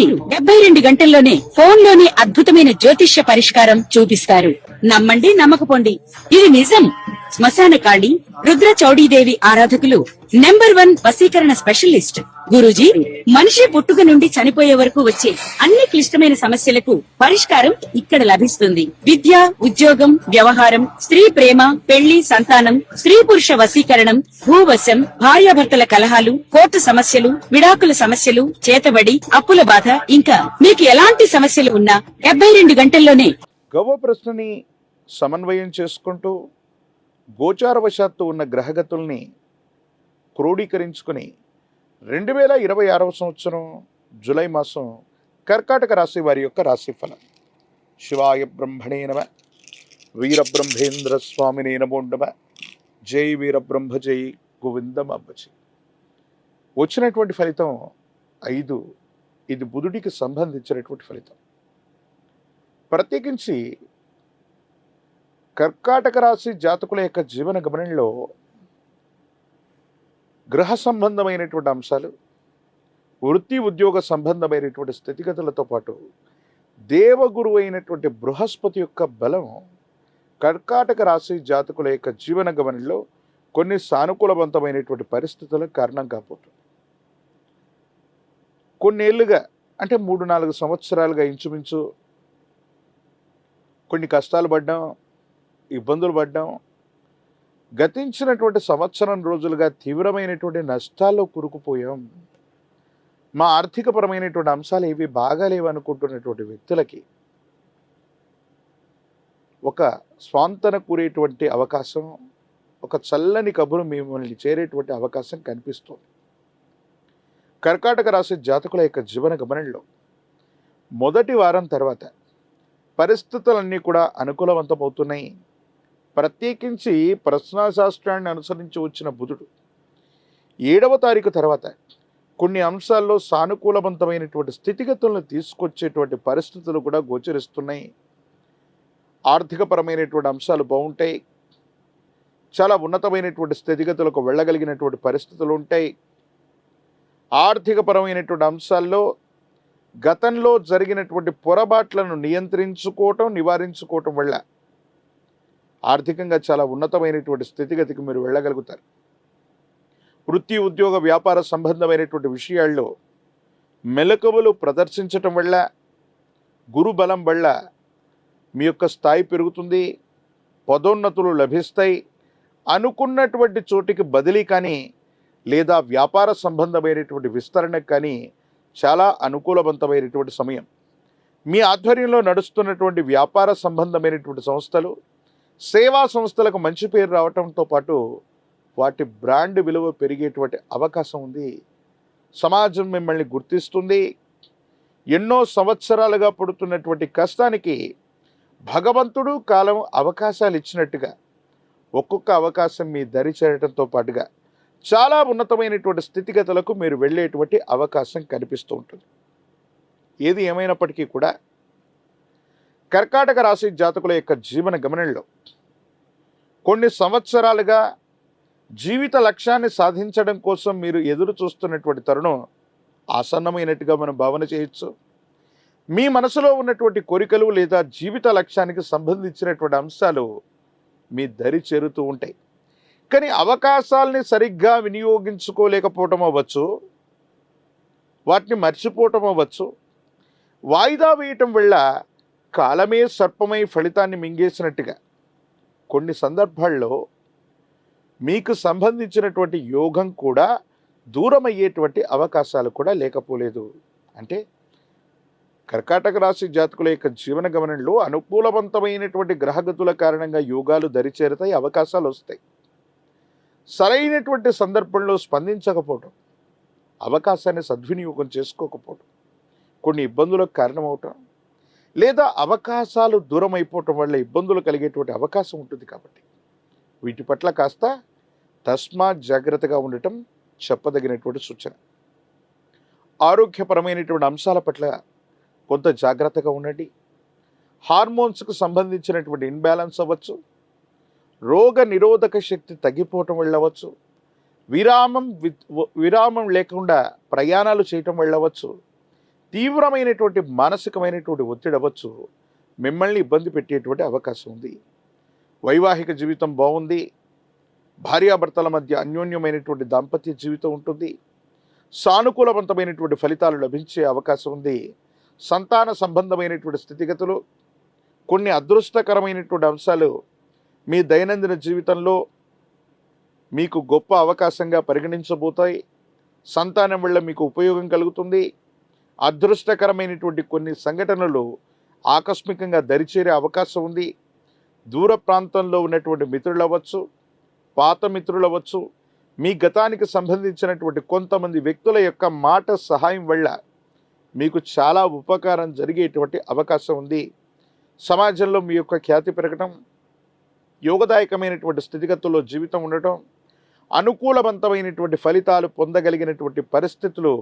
వీరు 72 గంటల్లోనే ఫోన్ లోనే అద్భుతమైన జ్యోతిష్య పరిష్కారం చూపిస్తారు. నమ్మండి, నమ్మకపోండి, ఇది నిజం. శ్మశాన కాళి రుద్ర చౌడీదేవి ఆరాధకులు నంబర్ 1 వశీకరణ స్పెషలిస్ట్ గురూజీ. మనిషి పుట్టుక నుండి చనిపోయే వరకు వచ్చే అన్ని క్లిష్టమైన సమస్యలకు పరిష్కారం ఇక్కడ లభిస్తుంది. విద్య, ఉద్యోగం, వ్యవహారం, స్త్రీ ప్రేమ, పెళ్లి, సంతానం, స్త్రీ పురుష వశీకరణం, భూవశం, భార్యాభర్తల కలహాలు, కోర్టు సమస్యలు, విడాకుల సమస్యలు, చేతబడి, అప్పుల బాధ, ఇంకా మీకు ఎలాంటి సమస్యలు ఉన్నా 72 గంటల్లోనే. గవ్వ ప్రశ్నని సమన్వయం చేసుకుంటూ గోచారవశాత్తు ఉన్న గ్రహగతుల్ని క్రోడీకరించుకుని 2026వ సంవత్సరం జూలై మాసం కర్కాటక రాశి వారి యొక్క రాశిఫలం. శివాయ బ్రహ్మణే నమః, వీరబ్రహ్మేంద్ర స్వామినే నమో నమః, జై వీరబ్రహ్మ జై గోవిందం అబ్బచి. వచ్చినటువంటి ఫలితం 5. ఇది బుధుడికి సంబంధించినటువంటి ఫలితం. ప్రత్యేకించి కర్కాటక రాశి జాతకుల యొక్క జీవన గమనంలో గ్రహ సంబంధమైనటువంటి అంశాలు, వృత్తి ఉద్యోగ సంబంధమైనటువంటి స్థితిగతులతో పాటు దేవగురువు అయినటువంటి బృహస్పతి యొక్క బలం కర్కాటక రాశి జాతకుల యొక్క జీవన గమనంలో కొన్ని సానుకూలవంతమైనటువంటి పరిస్థితులకు కారణం కాబోతుంది. కొన్నేళ్లుగా అంటే 3-4 సంవత్సరాలుగా ఇంచుమించు కొన్ని కష్టాలు పడ్డాం, ఇబ్బందులు పడ్డాం. గతించినటువంటి సంవత్సరం రోజులుగా తీవ్రమైనటువంటి నష్టాల్లో కూరుకుపోయాం. మా ఆర్థికపరమైనటువంటి అంశాలు ఏవి బాగాలేవు అనుకుంటున్నటువంటి వ్యక్తులకి ఒక స్వాంతన కూరేటువంటి అవకాశం, ఒక చల్లని కబురు మిమ్మల్ని చేరేటువంటి అవకాశం కనిపిస్తుంది. కర్కాటక రాశి జాతకుల యొక్క జీవన గమనంలో మొదటి వారం తర్వాత పరిస్థితులన్నీ కూడా అనుకూలవంతమవుతున్నాయి. ప్రత్యేకించి ప్రశ్నాశాస్త్రాన్ని అనుసరించి వచ్చిన బుధుడు 7వ తారీఖు తర్వాత కొన్ని అంశాల్లో సానుకూలవంతమైనటువంటి స్థితిగతులను తీసుకొచ్చేటువంటి పరిస్థితులు కూడా గోచరిస్తున్నాయి. ఆర్థికపరమైనటువంటి అంశాలు బాగుంటాయి. చాలా ఉన్నతమైనటువంటి స్థితిగతులకు వెళ్ళగలిగినటువంటి పరిస్థితులు ఉంటాయి. ఆర్థికపరమైనటువంటి అంశాల్లో గతంలో జరిగినటువంటి పొరపాట్లను నివారించుకోవటం వల్ల ఆర్థికంగా చాలా ఉన్నతమైనటువంటి స్థితిగతికి మీరు వెళ్ళగలుగుతారు. వృత్తి ఉద్యోగ వ్యాపార సంబంధమైనటువంటి విషయాల్లో మెలకువలు ప్రదర్శించటం వల్ల, గురుబలం వల్ల మీ యొక్క స్థాయి పెరుగుతుంది, పదోన్నతులు లభిస్తాయి. అనుకున్నటువంటి చోటికి బదిలీ కానీ లేదా వ్యాపార సంబంధమైనటువంటి విస్తరణకు కానీ చాలా అనుకూలవంతమైనటువంటి సమయం. మీ ఆధ్వర్యంలో నడుస్తున్నటువంటి వ్యాపార సంబంధమైనటువంటి సంస్థలు, సేవా సంస్థలకు మంచి పేరు రావటంతో పాటు వాటి బ్రాండ్ విలువ పెరిగేటువంటి అవకాశం ఉంది. సమాజం మిమ్మల్ని గుర్తిస్తుంది. ఎన్నో సంవత్సరాలుగా పడుతున్నటువంటి కష్టానికి భగవంతుడు కాలం అవకాశాలు ఇచ్చినట్టుగా ఒక్కొక్క అవకాశం మీ దరి చేరటంతో పాటుగా చాలా ఉన్నతమైనటువంటి స్థితిగతులకు మీరు వెళ్ళేటువంటి అవకాశం కనిపిస్తూ ఉంటుంది. ఏది ఏమైనప్పటికీ కూడా కర్కాటక రాశి జాతకుల యొక్క జీవన గమనంలో కొన్ని సంవత్సరాలుగా జీవిత లక్ష్యాన్ని సాధించడం కోసం మీరు ఎదురు చూస్తున్నటువంటి తరుణం ఆసన్నమైనట్టుగా మనం భావన చేయొచ్చు. మీ మనసులో ఉన్నటువంటి కోరికలు లేదా జీవిత లక్ష్యానికి సంబంధించినటువంటి అంశాలు మీ దరి చేరుతూ ఉంటాయి. కానీ అవకాశాలని సరిగ్గా వినియోగించుకోలేకపోవటం అవ్వచ్చు, వాటిని మర్చిపోవటం అవ్వచ్చు, వాయిదా వేయటం వల్ల కాలమే సర్పమై ఫలితాన్ని మింగేసినట్టుగా కొన్ని సందర్భాల్లో మీకు సంబంధించినటువంటి యోగం కూడా దూరం అయ్యేటువంటి అవకాశాలు కూడా లేకపోలేదు. అంటే కర్కాటక రాశి జాతకుల యొక్క జీవన గమనంలో అనుకూలవంతమైనటువంటి గ్రహగతుల కారణంగా యోగాలు దరిచేరుతాయి, అవకాశాలు వస్తాయి. సరైనటువంటి సందర్భంలో స్పందించకపోవటం, అవకాశాన్ని సద్వినియోగం చేసుకోకపోవటం, కొన్ని ఇబ్బందులకు కారణమవటం, లేదా అవకాశాలు దూరం అయిపోవటం వల్ల ఇబ్బందులు కలిగేటువంటి అవకాశం ఉంటుంది. కాబట్టి వీటి పట్ల కాస్త తస్మాత్ జాగ్రత్తగా ఉండటం చెప్పదగినటువంటి సూచన. ఆరోగ్యపరమైనటువంటి అంశాల పట్ల కొంత జాగ్రత్తగా ఉండండి. హార్మోన్స్కు సంబంధించినటువంటి ఇన్బ్యాలెన్స్ అవ్వచ్చు, రోగ నిరోధక శక్తి తగ్గిపోవటం వెళ్ళవచ్చు, విరామం లేకుండా ప్రయాణాలు చేయటం వెళ్ళవచ్చు, తీవ్రమైనటువంటి మానసికమైనటువంటి ఒత్తిడి అవ్వచ్చు, మిమ్మల్ని ఇబ్బంది పెట్టేటువంటి అవకాశం ఉంది. వైవాహిక జీవితం బాగుంది, భార్యాభర్తల మధ్య అన్యోన్యమైనటువంటి దాంపత్య జీవితం ఉంటుంది, సానుకూలవంతమైనటువంటి ఫలితాలు లభించే అవకాశం ఉంది. సంతాన సంబంధమైనటువంటి స్థితిగతులు, కొన్ని అదృష్టకరమైనటువంటి అంశాలు మీ దైనందిన జీవితంలో మీకు గొప్ప అవకాశంగా పరిగణించబోతాయి. సంతానం వల్ల మీకు ఉపయోగం కలుగుతుంది. అదృష్టకరమైనటువంటి కొన్ని సంఘటనలు ఆకస్మికంగా దరిచేరే అవకాశం ఉంది. దూర ప్రాంతంలో ఉన్నటువంటి మిత్రులు అవ్వచ్చు, పాత మిత్రులు అవ్వచ్చు, మీ గతానికి సంబంధించినటువంటి కొంతమంది వ్యక్తుల యొక్క మాట సహాయం వల్ల మీకు చాలా ఉపకారం జరిగేటువంటి అవకాశం ఉంది. సమాజంలో మీ యొక్క ఖ్యాతి పెరగటం, యోగదాయకమైనటువంటి స్థితిగతుల్లో జీవితం ఉండటం, అనుకూలవంతమైనటువంటి ఫలితాలు పొందగలిగినటువంటి పరిస్థితులు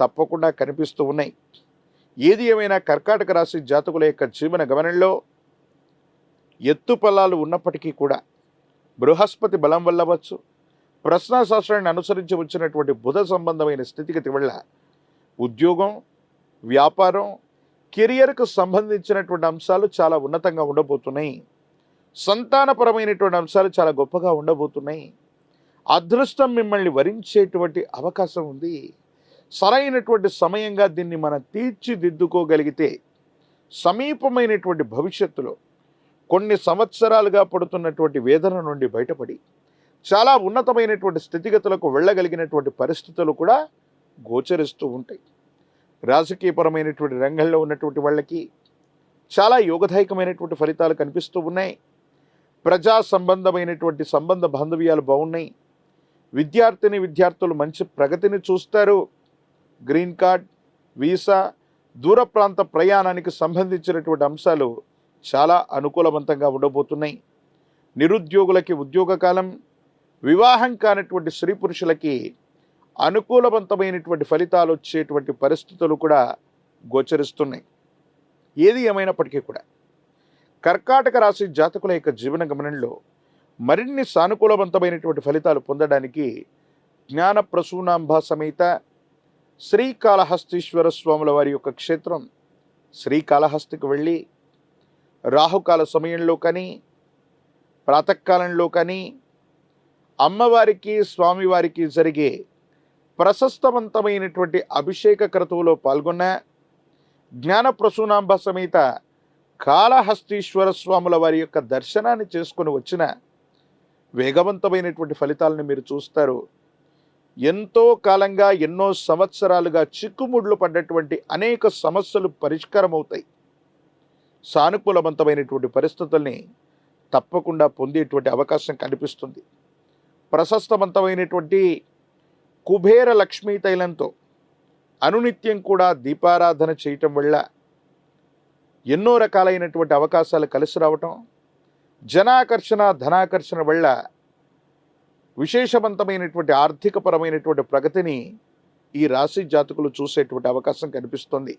తప్పకుండా కనిపిస్తూ ఉన్నాయి. ఏది ఏమైనా కర్కాటక రాశి జాతకుల యొక్క జీవన గమనంలో ఎత్తుపల్లాలు ఉన్నప్పటికీ కూడా బృహస్పతి బలం వల్ల అవ్వచ్చు, ప్రశ్నాశాస్త్రాన్ని అనుసరించి వచ్చినటువంటి బుధ సంబంధమైన స్థితిగతి వల్ల ఉద్యోగం, వ్యాపారం, కెరియర్కు సంబంధించినటువంటి అంశాలు చాలా ఉన్నతంగా ఉండబోతున్నాయి. సంతానపరమైనటువంటి అంశాలు చాలా గొప్పగా ఉండబోతున్నాయి. అదృష్టం మిమ్మల్ని వరించేటువంటి అవకాశం ఉంది. సరైనటువంటి సమయంగా దీన్ని మనం తీర్చిదిద్దుకోగలిగితే సమీపమైనటువంటి భవిష్యత్తులో కొన్ని సంవత్సరాలుగా పడుతున్నటువంటి వేదన నుండి బయటపడి చాలా ఉన్నతమైనటువంటి స్థితిగతులకు వెళ్ళగలిగినటువంటి పరిస్థితులు కూడా గోచరిస్తూ ఉంటాయి. రాజకీయపరమైనటువంటి రంగంలో ఉన్నటువంటి వాళ్ళకి చాలా యోగదాయకమైనటువంటి ఫలితాలు కనిపిస్తూ ఉన్నాయి. ప్రజా సంబంధమైనటువంటి సంబంధ బాంధవ్యాలు బాగున్నాయి. విద్యార్థులు మంచి ప్రగతిని చూస్తారు. గ్రీన్ కార్డ్, వీసా, దూర ప్రాంత ప్రయాణానికి సంబంధించినటువంటి అంశాలు చాలా అనుకూలవంతంగా ఉండబోతున్నాయి. నిరుద్యోగులకి ఉద్యోగ కాలం, వివాహం కానటువంటి స్త్రీ పురుషులకి అనుకూలవంతమైనటువంటి ఫలితాలు వచ్చేటువంటి పరిస్థితులు కూడా గోచరిస్తున్నాయి. ఏది ఏమైనప్పటికీ కూడా కర్కాటక రాశి జాతకుల యొక్క జీవన గమనంలో మరిన్ని సానుకూలవంతమైనటువంటి ఫలితాలు పొందడానికి జ్ఞాన ప్రసూనాంబ సమేత శ్రీకాళహస్తీశ్వర స్వాముల వారి యొక్క క్షేత్రం శ్రీకాళహస్తికి వెళ్ళి రాహుకాల సమయంలో కానీ ప్రాతకాలంలో కానీ అమ్మవారికి స్వామివారికి జరిగే ప్రశస్తవంతమైనటువంటి అభిషేక క్రతువులో పాల్గొన్న జ్ఞాన ప్రసూనాంబ సమేత కాళహస్తీశ్వర స్వాముల వారి యొక్క దర్శనాన్ని చేసుకొని వచ్చిన వేగవంతమైనటువంటి ఫలితాలను మీరు చూస్తారు. ఎంతో కాలంగా, ఎన్నో సంవత్సరాలుగా చిక్కుముడ్లు పడ్డటువంటి అనేక సమస్యలు పరిష్కారం అవుతాయి. సానుకూలవంతమైనటువంటి పరిస్థితుల్ని తప్పకుండా పొందేటువంటి అవకాశం కనిపిస్తుంది. ప్రశస్తవంతమైనటువంటి కుబేర లక్ష్మీ తైలంతో అనునిత్యం కూడా దీపారాధన చేయటం వల్ల ఎన్నో రకాలైనటువంటి అవకాశాలు కలిసి రావటం, జనాకర్షణ, ధనాకర్షణ వల్ల విశేషవంతమైనటువంటి ఆర్థికపరమైనటువంటి ప్రగతిని ఈ రాశి జాతకులు చూసేటువంటి అవకాశం కనిపిస్తుంది.